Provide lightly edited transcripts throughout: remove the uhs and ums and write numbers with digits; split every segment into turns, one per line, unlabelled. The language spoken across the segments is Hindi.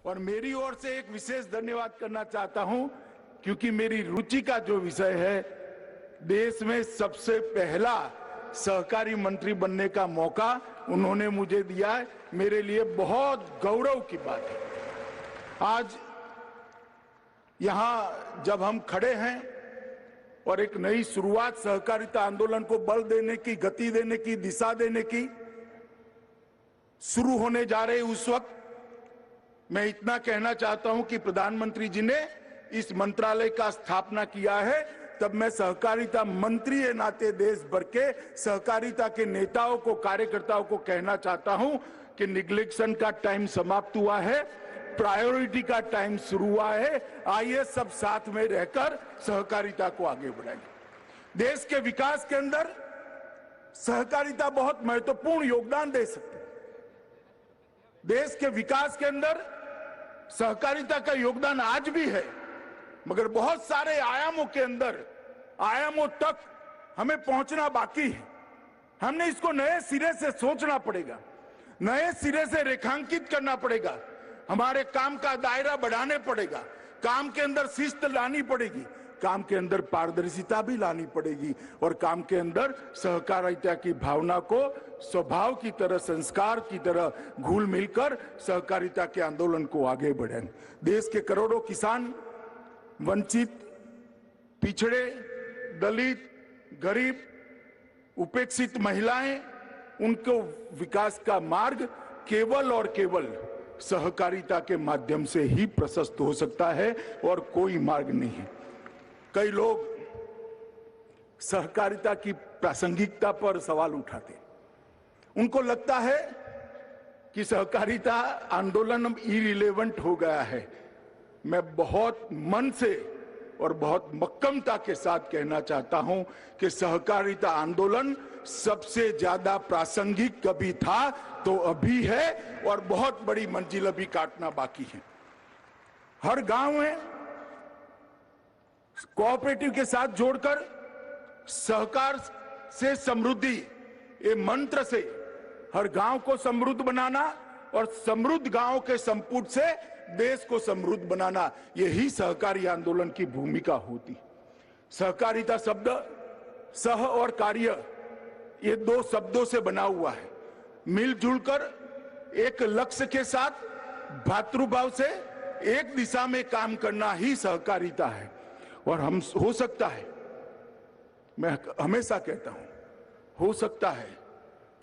और मेरी ओर से एक विशेष धन्यवाद करना चाहता हूं, क्योंकि मेरी रुचि का जो विषय है, देश में सबसे पहला सहकारी मंत्री बनने का मौका उन्होंने मुझे दिया है। मेरे लिए बहुत गौरव की बात है। आज यहां जब हम खड़े हैं और एक नई शुरुआत सहकारिता आंदोलन को बल देने की, गति देने की, दिशा देने की शुरू होने जा रहे, उस वक्त मैं इतना कहना चाहता हूं कि प्रधानमंत्री जी ने इस मंत्रालय का स्थापना किया है, तब मैं सहकारिता मंत्री के नाते देश भर के सहकारिता के नेताओं को, कार्यकर्ताओं को कहना चाहता हूं कि निग्लेक्शन का टाइम समाप्त हुआ है, प्रायोरिटी का टाइम शुरू हुआ है। आइए सब साथ में रहकर सहकारिता को आगे बढ़ाएंगे। देश के विकास के अंदर सहकारिता बहुत महत्वपूर्ण योगदान दे सकती है। देश के विकास के अंदर सहकारिता का योगदान आज भी है, मगर बहुत सारे आयामों के अंदर, आयामों तक हमें पहुंचना बाकी है। हमने इसको नए सिरे से सोचना पड़ेगा, नए सिरे से रेखांकित करना पड़ेगा, हमारे काम का दायरा बढ़ाने पड़ेगा, काम के अंदर शिस्त लानी पड़ेगी, काम के अंदर पारदर्शिता भी लानी पड़ेगी और काम के अंदर सहकारिता की भावना को स्वभाव की तरह, संस्कार की तरह घुल मिलकर सहकारिता के आंदोलन को आगे बढ़ाएं। देश के करोड़ों किसान, वंचित, पिछड़े, दलित, गरीब, उपेक्षित महिलाएं, उनको विकास का मार्ग केवल और केवल सहकारिता के माध्यम से ही प्रशस्त हो सकता है और कोई मार्ग नहीं है। कई लोग सहकारिता की प्रासंगिकता पर सवाल उठाते, उनको लगता है कि सहकारिता आंदोलन इरिलेवेंट हो गया है। मैं बहुत मन से और बहुत मक्कमता के साथ कहना चाहता हूं कि सहकारिता आंदोलन सबसे ज्यादा प्रासंगिक कभी था तो अभी है और बहुत बड़ी मंजिल अभी काटना बाकी है। हर गांव में कोऑपरेटिव के साथ जोड़कर सहकार से समृद्धि, ये मंत्र से हर गांव को समृद्ध बनाना और समृद्ध गांव के संपुट से देश को समृद्ध बनाना, यही सहकारी आंदोलन की भूमिका होती। सहकारिता शब्द सह और कार्य, ये दो शब्दों से बना हुआ है। मिलजुल कर एक लक्ष्य के साथ भातृभाव से एक दिशा में काम करना ही सहकारिता है। और हम हो सकता है, मैं हमेशा कहता हूं, हो सकता है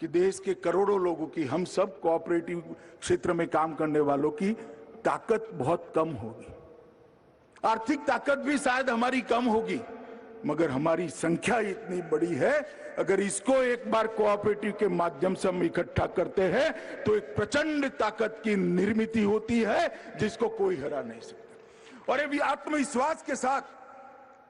कि देश के करोड़ों लोगों की, हम सब कोऑपरेटिव क्षेत्र में काम करने वालों की ताकत बहुत कम होगी, आर्थिक ताकत भी शायद हमारी कम होगी, मगर हमारी संख्या इतनी बड़ी है, अगर इसको एक बार कोऑपरेटिव के माध्यम से हम इकट्ठा करते हैं तो एक प्रचंड ताकत की निर्मित होती है जिसको कोई हरा नहीं सकता। और ये आत्मविश्वास के साथ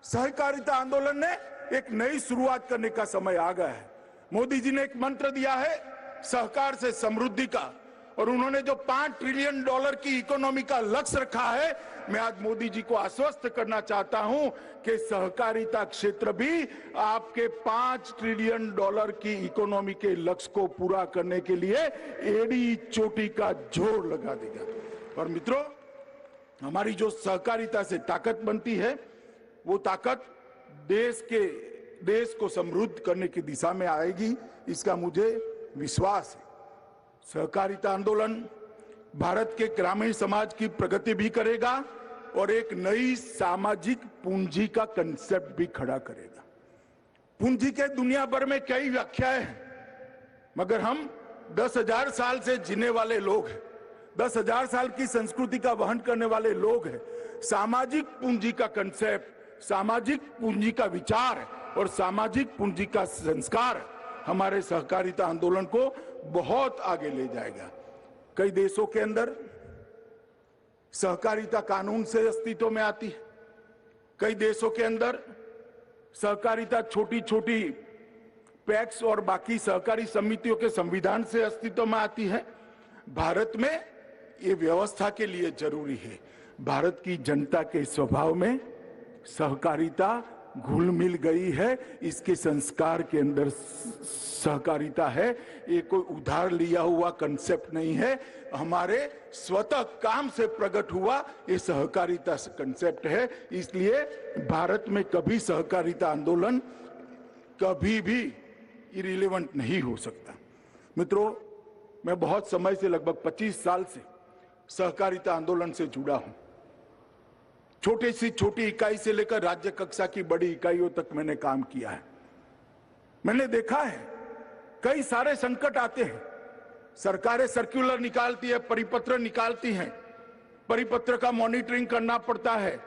सहकारिता आंदोलन ने एक नई शुरुआत करने का समय आ गया है। मोदी जी ने एक मंत्र दिया है सहकार से समृद्धि का, और उन्होंने जो $5 ट्रिलियन की इकोनॉमी का लक्ष्य रखा है, मैं आज मोदी जी को आश्वस्त करना चाहता हूं कि सहकारिता क्षेत्र भी आपके $5 ट्रिलियन की इकोनॉमी के लक्ष्य को पूरा करने के लिए एड़ी चोटी का जोर लगा देगा। और मित्रों, हमारी जो सहकारिता से ताकत बनती है, वो ताकत देश को समृद्ध करने की दिशा में आएगी, इसका मुझे विश्वास है। सहकारिता आंदोलन भारत के ग्रामीण समाज की प्रगति भी करेगा और एक नई सामाजिक पूंजी का कंसेप्ट भी खड़ा करेगा। पूंजी के दुनिया भर में कई व्याख्याएं हैं, मगर हम 10,000 साल से जीने वाले लोग हैं, 10,000 साल की संस्कृति का वहन करने वाले लोग हैं। सामाजिक पूंजी का कंसेप्ट, सामाजिक पूंजी का विचार और सामाजिक पूंजी का संस्कार हमारे सहकारिता आंदोलन को बहुत आगे ले जाएगा। कई देशों के अंदर सहकारिता कानून से अस्तित्व में आती है, कई देशों के अंदर सहकारिता छोटी छोटी पैक्स और बाकी सहकारी समितियों के संविधान से अस्तित्व में आती है। भारत में ये व्यवस्था के लिए जरूरी है। भारत की जनता के स्वभाव में सहकारिता घुल मिल गई है, इसके संस्कार के अंदर सहकारिता है। ये कोई उधार लिया हुआ कंसेप्ट नहीं है, हमारे स्वतः काम से प्रकट हुआ ये सहकारिता कंसेप्ट है। इसलिए भारत में कभी सहकारिता आंदोलन कभी भी इरिलेवेंट नहीं हो सकता। मित्रों, मैं बहुत समय से, लगभग 25 साल से सहकारिता आंदोलन से जुड़ा हूं। छोटी सी छोटी इकाई से लेकर राज्य कक्षा की बड़ी इकाइयों तक मैंने काम किया है। मैंने देखा है कई सारे संकट आते हैं, सरकारें सर्कुलर निकालती है, परिपत्र निकालती हैं, परिपत्र का मॉनिटरिंग करना पड़ता है,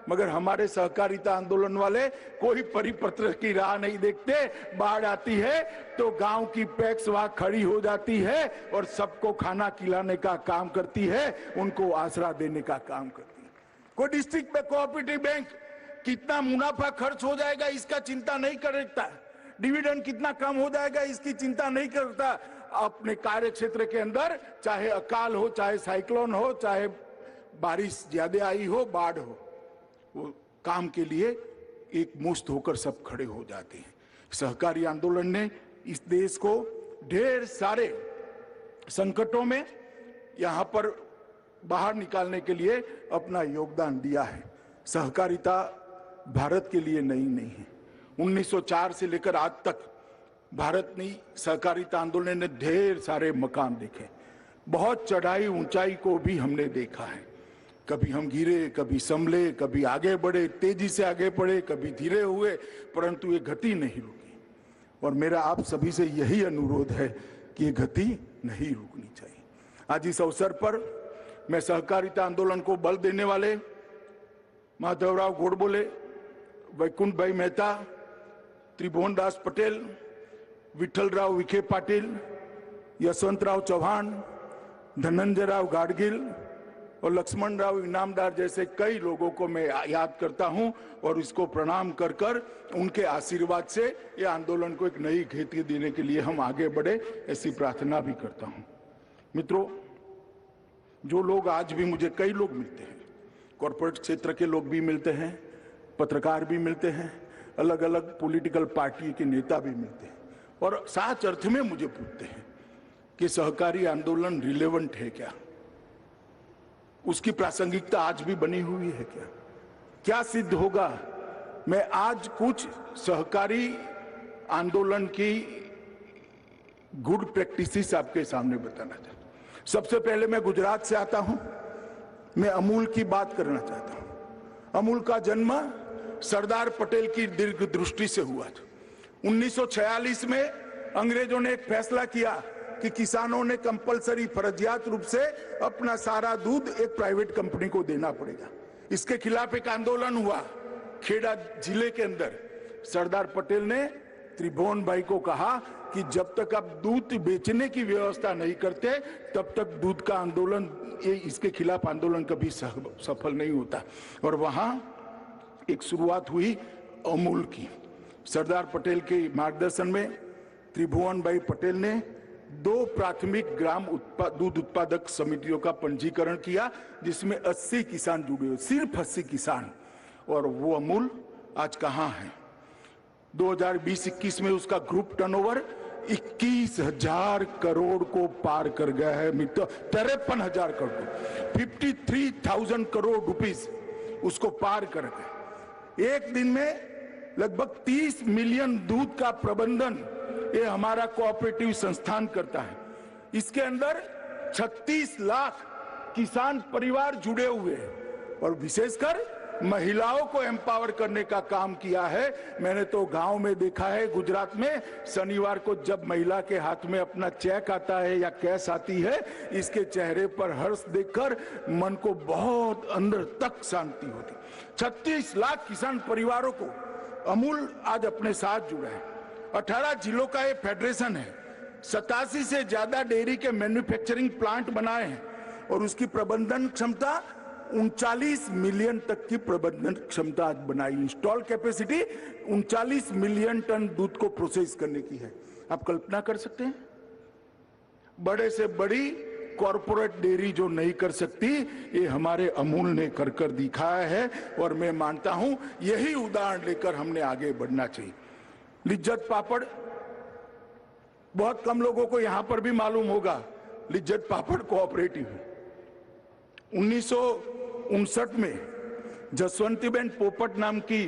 मगर हमारे सहकारिता आंदोलन वाले कोई परिपत्र की राह नहीं देखते। बाढ़ आती है तो गांव की पैक्स वहां खड़ी हो जाती है और सबको खाना खिलाने का काम करती है, उनको आसरा देने का काम करती है। कोई डिस्ट्रिक्ट में कोऑपरेटिव बैंक कितना मुनाफा खर्च हो जाएगा इसका चिंता नहीं करता, डिविडेंड कितना कम हो जाएगा इसकी चिंता नहीं करता। अपने कार्य क्षेत्र के अंदर चाहे अकाल हो, चाहे साइक्लोन हो, चाहे बारिश ज्यादा आई हो, बाढ़ हो, वो काम के लिए एक मुश्त होकर सब खड़े हो जाते हैं। सहकारी आंदोलन ने इस देश को ढेर सारे संकटों में यहां पर बाहर निकालने के लिए अपना योगदान दिया है। सहकारिता भारत के लिए नई नहीं है। 1904 से लेकर आज तक भारत ने सहकारिता आंदोलन ने ढेर सारे मकाम देखे, बहुत चढ़ाई ऊंचाई को भी हमने देखा है। कभी हम गिरे, कभी संभले, कभी आगे बढ़े, तेजी से आगे बढ़े, कभी धीरे हुए, परंतु ये गति नहीं रुकी। और मेरा आप सभी से यही अनुरोध है कि ये गति नहीं रुकनी चाहिए। आज इस अवसर पर मैं सहकारिता आंदोलन को बल देने वाले माधवराव गोडबोले, वैकुंठ भाई मेहता, त्रिभुवन दास पटेल, विठलराव विखे पाटिल, यशवंतराव चौहान, धनंजयराव गाडगिल और लक्ष्मण राव इनामदार जैसे कई लोगों को मैं याद करता हूं और इसको प्रणाम कर कर उनके आशीर्वाद से ये आंदोलन को एक नई गति देने के लिए हम आगे बढ़े, ऐसी प्रार्थना भी करता हूं। मित्रों, जो लोग आज भी मुझे, कई लोग मिलते हैं, कॉर्पोरेट क्षेत्र के लोग भी मिलते हैं, पत्रकार भी मिलते हैं, अलग अलग पॉलिटिकल पार्टी के नेता भी मिलते हैं और सच अर्थ में मुझे पूछते हैं कि सहकारी आंदोलन रिलेवेंट है क्या, उसकी प्रासंगिकता आज भी बनी हुई है क्या, क्या सिद्ध होगा। मैं आज कुछ सहकारी आंदोलन की गुड प्रैक्टिसेस आपके सामने बताना चाहता हूं। सबसे पहले मैं गुजरात से आता हूं, मैं अमूल की बात करना चाहता हूं। अमूल का जन्म सरदार पटेल की दीर्घ दृष्टि से हुआ था। 1946 में अंग्रेजों ने एक फैसला किया कि किसानों ने कंपलसरी फर्जियात रूप से अपना सारा दूध एक प्राइवेट कंपनी को देना पड़ेगा। इसके खिलाफ एक आंदोलन हुआ खेड़ा जिले के अंदर। सरदार पटेल ने त्रिभुवन भाई को कहा कि जब तक आप दूध बेचने की व्यवस्था नहीं करते तब तक दूध का आंदोलन, इसके खिलाफ आंदोलन कभी सफल नहीं होता। और वहां एक शुरुआत हुई अमूल की। सरदार पटेल के मार्गदर्शन में त्रिभुवन भाई पटेल ने 2 प्राथमिक ग्राम दूध उत्पादक समितियों का पंजीकरण किया, जिसमें 80 किसान जुड़े हुए, सिर्फ 80 किसान। और वो अमूल आज कहां है? 2020-21 में उसका ग्रुप टर्नओवर 21,000 करोड़ को पार कर गया है मित्र, 53,000 करोड़, 53,000 करोड़ रुपीस उसको पार कर गए। एक दिन में लगभग 30 मिलियन दूध का प्रबंधन ये हमारा कोऑपरेटिव संस्थान करता है। इसके अंदर 36 लाख किसान परिवार जुड़े हुए हैं और विशेषकर महिलाओं को एम्पावर करने का काम किया है। मैंने तो गांव में देखा है, गुजरात में, शनिवार को जब महिला के हाथ में अपना चेक आता है या कैश आती है, इसके चेहरे पर हर्ष देखकर मन को बहुत अंदर तक शांति होती। 36 लाख किसान परिवारों को अमूल आज अपने साथ जुड़ा है। 18 जिलों का ये फेडरेशन है, 87 से ज्यादा डेयरी के मैन्युफैक्चरिंग प्लांट बनाए हैं और उसकी प्रबंधन क्षमता 39 मिलियन तक की प्रबंधन क्षमता आज बनाई। इंस्टॉल कैपेसिटी 39 मिलियन टन दूध को प्रोसेस करने की है। आप कल्पना कर सकते हैं, बड़े से बड़ी कॉरपोरेट डेयरी जो नहीं कर सकती, ये हमारे अमूल ने कर कर दिखाया है। और मैं मानता हूं यही उदाहरण लेकर हमने आगे बढ़ना चाहिए। लिज्जत पापड़, बहुत कम लोगों को यहां पर भी मालूम होगा, लिज्जत पापड़ कोऑपरेटिव है। 1959 में जसवंतीबेन पोपट नाम की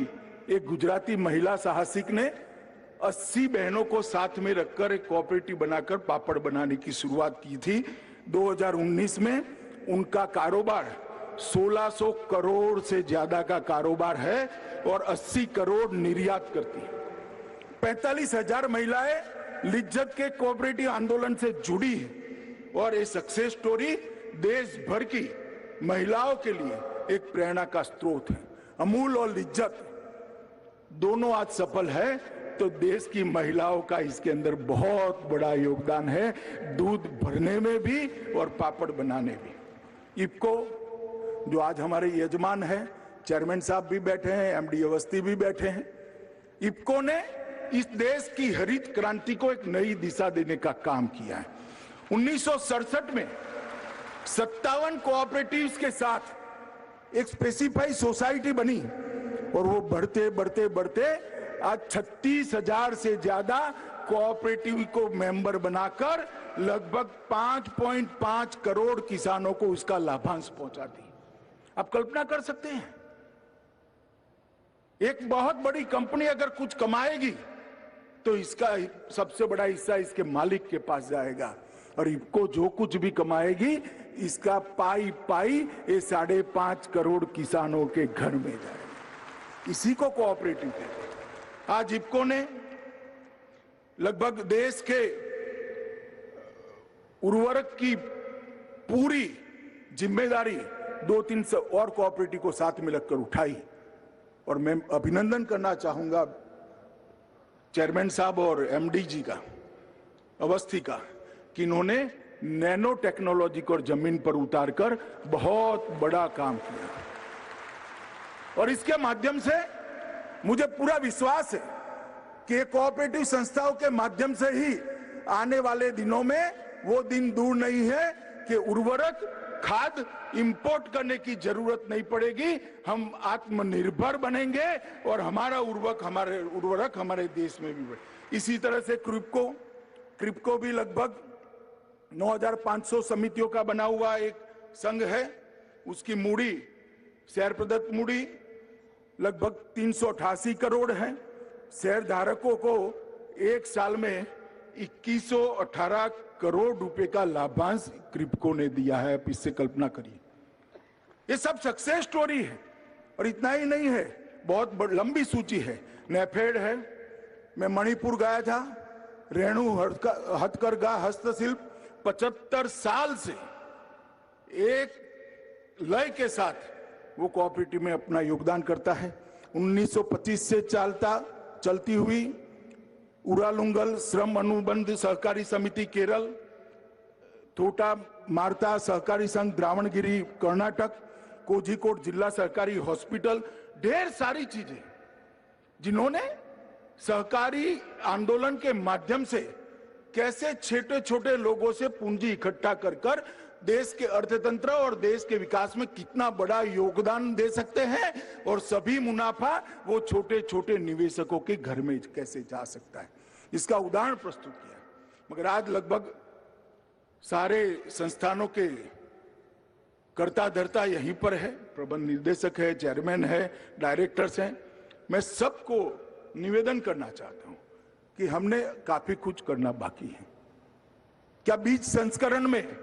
एक गुजराती महिला साहसिक ने 80 बहनों को साथ में रखकर एक कोऑपरेटिव बनाकर पापड़ बनाने की शुरुआत की थी। 2019 में उनका कारोबार 1600 करोड़ से ज्यादा का कारोबार है और 80 करोड़ निर्यात करती है। 45,000 महिलाएं लिज्जत के कोऑपरेटिव आंदोलन से जुड़ी है और ये सक्सेस स्टोरी देश भर की महिलाओं के लिए एक प्रेरणा का स्रोत है। अमूल और लिज्जत दोनों आज सफल है तो देश की महिलाओं का इसके अंदर बहुत बड़ा योगदान है, दूध भरने में भी और पापड़ बनाने भी। इफको जो आज हमारे यजमान है, चेयरमैन साहब भी बैठे हैं, एमडी अवस्थी भी बैठे हैं। इफको ने इस देश की हरित क्रांति को एक नई दिशा देने का काम किया है। 1967 में 57 कोऑपरेटिव्स के साथ एक स्पेसिफाइड सोसाइटी बनी और वो बढ़ते बढ़ते बढ़ते आज 36,000 से ज्यादा कोऑपरेटिव को मेंबर बनाकर लगभग 5.5 करोड़ किसानों को उसका लाभांश पहुंचाती है। आप कल्पना कर सकते हैं, एक बहुत बड़ी कंपनी अगर कुछ कमाएगी तो इसका सबसे बड़ा हिस्सा इसके मालिक के पास जाएगा और इफको जो कुछ भी कमाएगी इसका पाई पाई ये 5.5 करोड़ किसानों के घर में जाएगा। इसी को कोऑपरेटिव कहते हैं। आज इफको ने लगभग देश के उर्वरक की पूरी जिम्मेदारी 2-3 और कोऑपरेटिव को साथ में लगकर उठाई और मैं अभिनंदन करना चाहूंगा चेयरमैन साहब और एमडी जी का, अवस्थी का, कि इन्होंने नैनो टेक्नोलॉजी को जमीन पर उतारकर बहुत बड़ा काम किया और इसके माध्यम से मुझे पूरा विश्वास है कि कोऑपरेटिव संस्थाओं के माध्यम से ही आने वाले दिनों में वो दिन दूर नहीं है कि उर्वरक खाद इंपोर्ट करने की जरूरत नहीं पड़ेगी। हम आत्मनिर्भर बनेंगे और हमारा उर्वरक हमारे देश में भी बढ़े। इसी तरह से क्रिप्को भी लगभग 9,500 समितियों का बना हुआ एक संघ है। उसकी मूड़ी, शेयर प्रदत्त मूड़ी लगभग 388 करोड़ है। शेयर धारकों को एक साल में 2118 करोड़ रुपए का लाभांश क्रिप्को ने दिया है। आप इससे कल्पना करिए, ये सब सक्सेस स्टोरी है। और इतना ही नहीं है, बहुत लंबी सूची है। नेफेड है, मैं मणिपुर गया था, रेणु हथकरघा हस्तशिल्प 75 साल से एक लय के साथ वो कोऑपरेटिव में अपना योगदान करता है। 1925 से चलती हुई उरालुंगल श्रम अनुबंध सहकारी समिति केरल, थोटा मार्ता सहकारी संघ द्रावणगिरी कर्नाटक, कोझिकोड जिला सहकारी हॉस्पिटल, ढेर सारी चीजें जिन्होंने सहकारी आंदोलन के माध्यम से कैसे छोटे छोटे लोगों से पूंजी इकट्ठा कर देश के अर्थतंत्र और देश के विकास में कितना बड़ा योगदान दे सकते हैं और सभी मुनाफा वो छोटे छोटे निवेशकों के घर में कैसे जा सकता है, इसका उदाहरण प्रस्तुत किया। मगर आज लगभग सारे संस्थानों के कर्ता धर्ता यहीं पर है, प्रबंध निर्देशक है, चेयरमैन है, डायरेक्टर्स हैं। मैं सबको निवेदन करना चाहता हूं कि हमने काफी कुछ करना बाकी है। क्या बीज संस्करण में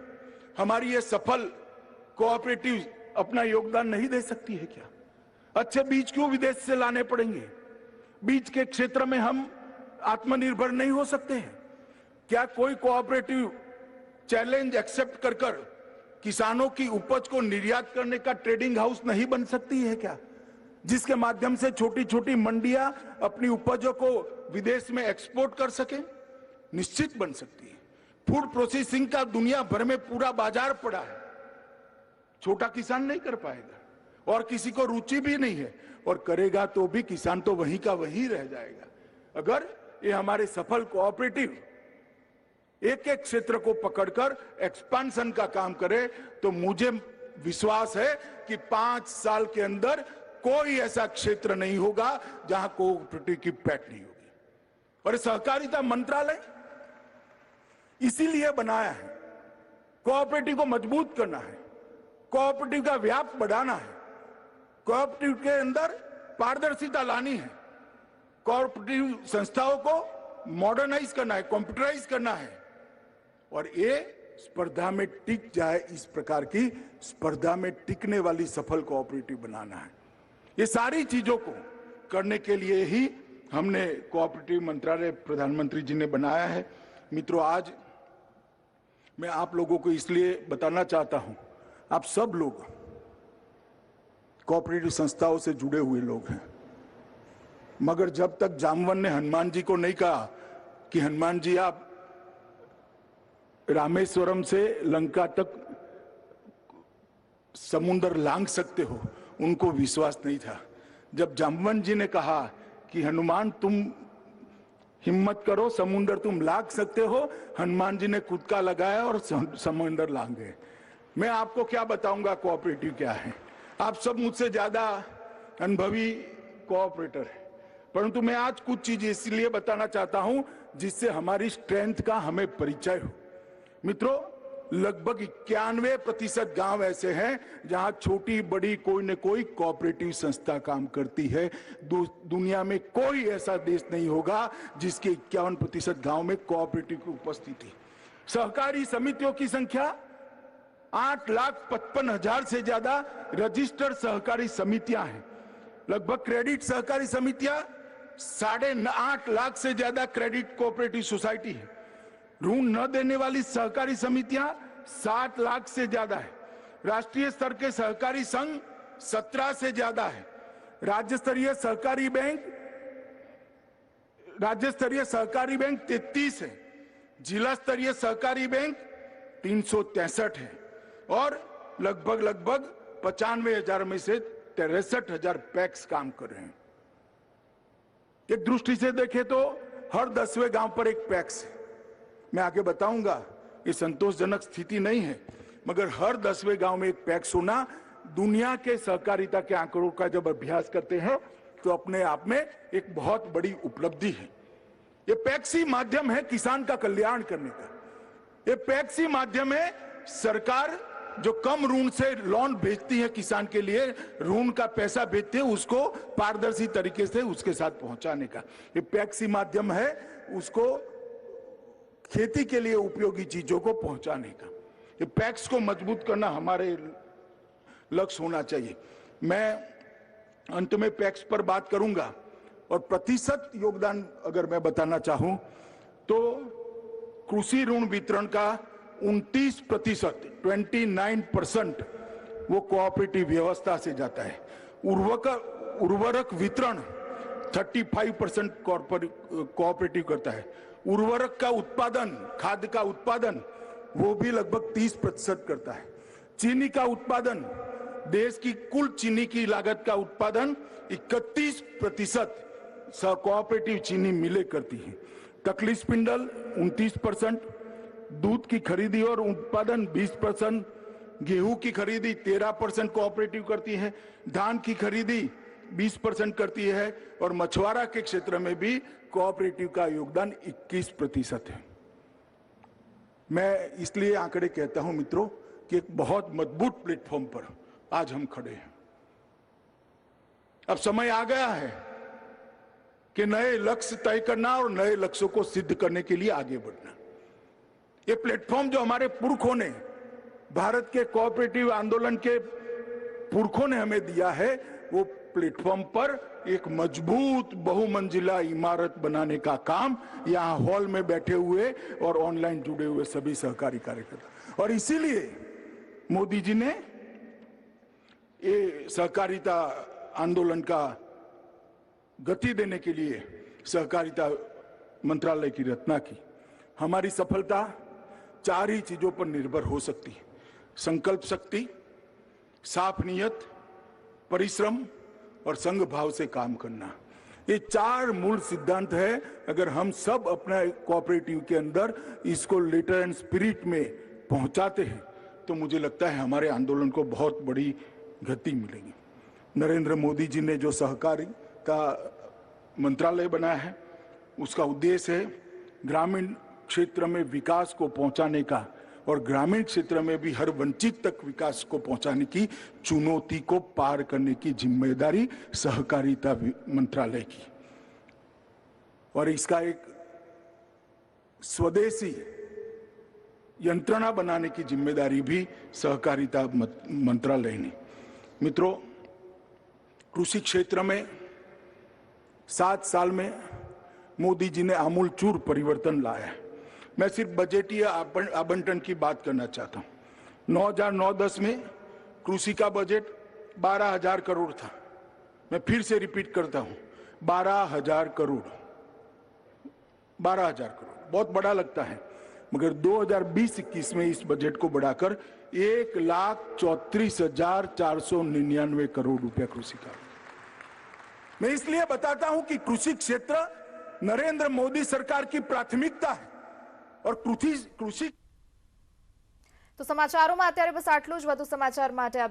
हमारी ये सफल कोऑपरेटिव अपना योगदान नहीं दे सकती है? क्या अच्छे बीज क्यों विदेश से लाने पड़ेंगे? बीज के क्षेत्र में हम आत्मनिर्भर नहीं हो सकते हैं? क्या कोई कोऑपरेटिव चैलेंज एक्सेप्ट कर किसानों की उपज को निर्यात करने का ट्रेडिंग हाउस नहीं बन सकती है क्या, जिसके माध्यम से छोटी छोटी मंडियां अपनी उपजों को विदेश में एक्सपोर्ट कर सके? निश्चित बन सकती है। फूड प्रोसेसिंग का दुनिया भर में पूरा बाजार पड़ा है, छोटा किसान नहीं कर पाएगा और किसी को रुचि भी नहीं है, और करेगा तो भी किसान तो वहीं का वहीं रह जाएगा। अगर ये हमारे सफल कोऑपरेटिव एक एक क्षेत्र को पकड़कर एक्सपांशन का काम करे, तो मुझे विश्वास है कि 5 साल के अंदर कोई ऐसा क्षेत्र नहीं होगा जहां कोऑपरेटिव की पैठ नहीं होगी। और सहकारिता मंत्रालय इसीलिए बनाया है, कोऑपरेटिव को मजबूत करना है, कोऑपरेटिव का व्याप बढ़ाना है, कोऑपरेटिव के अंदर पारदर्शिता लानी है, कोऑपरेटिव संस्थाओं को मॉडर्नाइज करना है, कंप्यूटराइज करना है, और ये स्पर्धा में टिक जाए, इस प्रकार की स्पर्धा में टिकने वाली सफल कोऑपरेटिव बनाना है। ये सारी चीजों को करने के लिए ही हमने कोऑपरेटिव मंत्रालय प्रधानमंत्री जी ने बनाया है। मित्रों, आज मैं आप लोगों को इसलिए बताना चाहता हूं, आप सब लोग कोऑपरेटिव संस्थाओं से जुड़े हुए लोग हैं, मगर जब तक जामवन ने हनुमान जी को नहीं कहा कि हनुमान जी आप रामेश्वरम से लंका तक समुद्र लांघ सकते हो, उनको विश्वास नहीं था। जब जामवन जी ने कहा कि हनुमान तुम हिम्मत करो, समुद्र तुम लांघ सकते हो, हनुमान जी ने कूदका लगाया और समुद्र लांघ गए। मैं आपको क्या बताऊंगा कोऑपरेटिव क्या है, आप सब मुझसे ज्यादा अनुभवी कोऑपरेटर है, परंतु मैं आज कुछ चीजें इसलिए बताना चाहता हूं जिससे हमारी स्ट्रेंथ का हमें परिचय हो। मित्रों, लगभग 91% गांव ऐसे हैं जहां छोटी बड़ी कोई न कोई कोऑपरेटिव संस्था काम करती है। दुनिया में कोई ऐसा देश नहीं होगा जिसके 51% गांव में कोऑपरेटिव की उपस्थिति। सहकारी समितियों की संख्या 8,55,000 से ज्यादा रजिस्टर्ड सहकारी समितियां हैं। लगभग क्रेडिट सहकारी समितियां 8.5 लाख से ज्यादा क्रेडिट कोऑपरेटिव सोसाइटी है। ऋण न देने वाली सहकारी समितियां 7 लाख से ज्यादा है। राष्ट्रीय स्तर के सहकारी संघ 17 से ज्यादा है। राज्य स्तरीय सहकारी बैंक 33 है। जिला स्तरीय सहकारी बैंक 363 है और लगभग 95,000 में से 63,000 पैक्स काम कर रहे हैं। एक दृष्टि से देखें तो हर 10वें गांव पर एक पैक्स है। मैं आगे बताऊंगा, ये संतोषजनक स्थिति नहीं है, मगर हर 10वें गांव में एक पैक्स होना दुनिया के सहकारिता के आंकड़ों का जब अभ्यास करते हैं तो अपने आप में एक बहुत बड़ी उपलब्धि है। ये पैक्स ही माध्यम है किसान का कल्याण करने का। ये पैक्स ही माध्यम है सरकार जो कम ऋण से लोन भेजती है किसान के लिए, ऋण का पैसा भेजते है उसको पारदर्शी तरीके से उसके साथ पहुंचाने का। ये पैक्स ही माध्यम है उसको खेती के लिए उपयोगी चीजों को पहुंचाने का। ये पैक्स को मजबूत करना हमारे लक्ष्य होना चाहिए। मैं अंत में पैक्स पर बात करूंगा और प्रतिशत योगदान अगर मैं बताना चाहूं तो कृषि ऋण वितरण का 29%, 29% वो कोऑपरेटिव व्यवस्था से जाता है। उर्वरक वितरण 35% कोऑपरेटिव करता है। उर्वरक का उत्पादन, खाद का उत्पादन वो भी लगभग 30% करता है। चीनी का उत्पादन, देश की कुल चीनी की लागत का उत्पादन 31% कोऑपरेटिव चीनी मिले करती है। तकली स्पिंडल 29%, दूध की खरीदी और उत्पादन 20%, गेहूं की खरीदी 13% कोऑपरेटिव करती है, धान की खरीदी 20% करती है और मछुआरा के क्षेत्र में भी कोऑपरेटिव का योगदान 21% है। मैं इसलिए आंकड़े कहता हूं मित्रों कि एक बहुत मजबूत प्लेटफॉर्म पर आज हम खड़े हैं। अब समय आ गया है कि नए लक्ष्य तय करना और नए लक्ष्यों को सिद्ध करने के लिए आगे बढ़ना। ये प्लेटफॉर्म जो हमारे पुरखों ने, भारत के कोऑपरेटिव आंदोलन के पुरखों ने हमें दिया है, वो प्लेटफॉर्म पर एक मजबूत बहुमंजिला इमारत बनाने का काम यहां हॉल में बैठे हुए और ऑनलाइन जुड़े हुए सभी सहकारी कार्यकर्ता, और इसीलिए मोदी जी ने ये सहकारिता आंदोलन का गति देने के लिए सहकारिता मंत्रालय की रचना की। हमारी सफलता 4 ही चीजों पर निर्भर हो सकती है: संकल्प शक्ति, साफ नियत, परिश्रम और संघ भाव से काम करना। ये 4 मूल सिद्धांत है। अगर हम सब अपना कोऑपरेटिव के अंदर इसको लेटर एंड स्पिरिट में पहुंचाते हैं तो मुझे लगता है हमारे आंदोलन को बहुत बड़ी गति मिलेगी। नरेंद्र मोदी जी ने जो सहकारी का मंत्रालय बनाया है उसका उद्देश्य है ग्रामीण क्षेत्र में विकास को पहुंचाने का और ग्रामीण क्षेत्र में भी हर वंचित तक विकास को पहुंचाने की चुनौती को पार करने की जिम्मेदारी सहकारिता मंत्रालय की। और इसका एक स्वदेशी यंत्रणा बनाने की जिम्मेदारी भी सहकारिता मंत्रालय ने। मित्रों, कृषि क्षेत्र में 7 साल में मोदी जी ने आमूलचूल परिवर्तन लाया है। मैं सिर्फ बजटीय आवंटन की बात करना चाहता हूं। 2009-10 में कृषि का बजट 12,000 करोड़ था। मैं फिर से रिपीट करता हूं, 12,000 करोड़। 12,000 करोड़ बहुत बड़ा लगता है, मगर 2020-21 में इस बजट को बढ़ाकर 1,34,499 करोड़ रुपया कृषि का। मैं इसलिए बताता हूं कि कृषि क्षेत्र नरेंद्र मोदी सरकार की प्राथमिकता है और कृषि
तो समाचारों में અત્યારે બસ આટલું જ। વધુ સમાચાર માટે આપ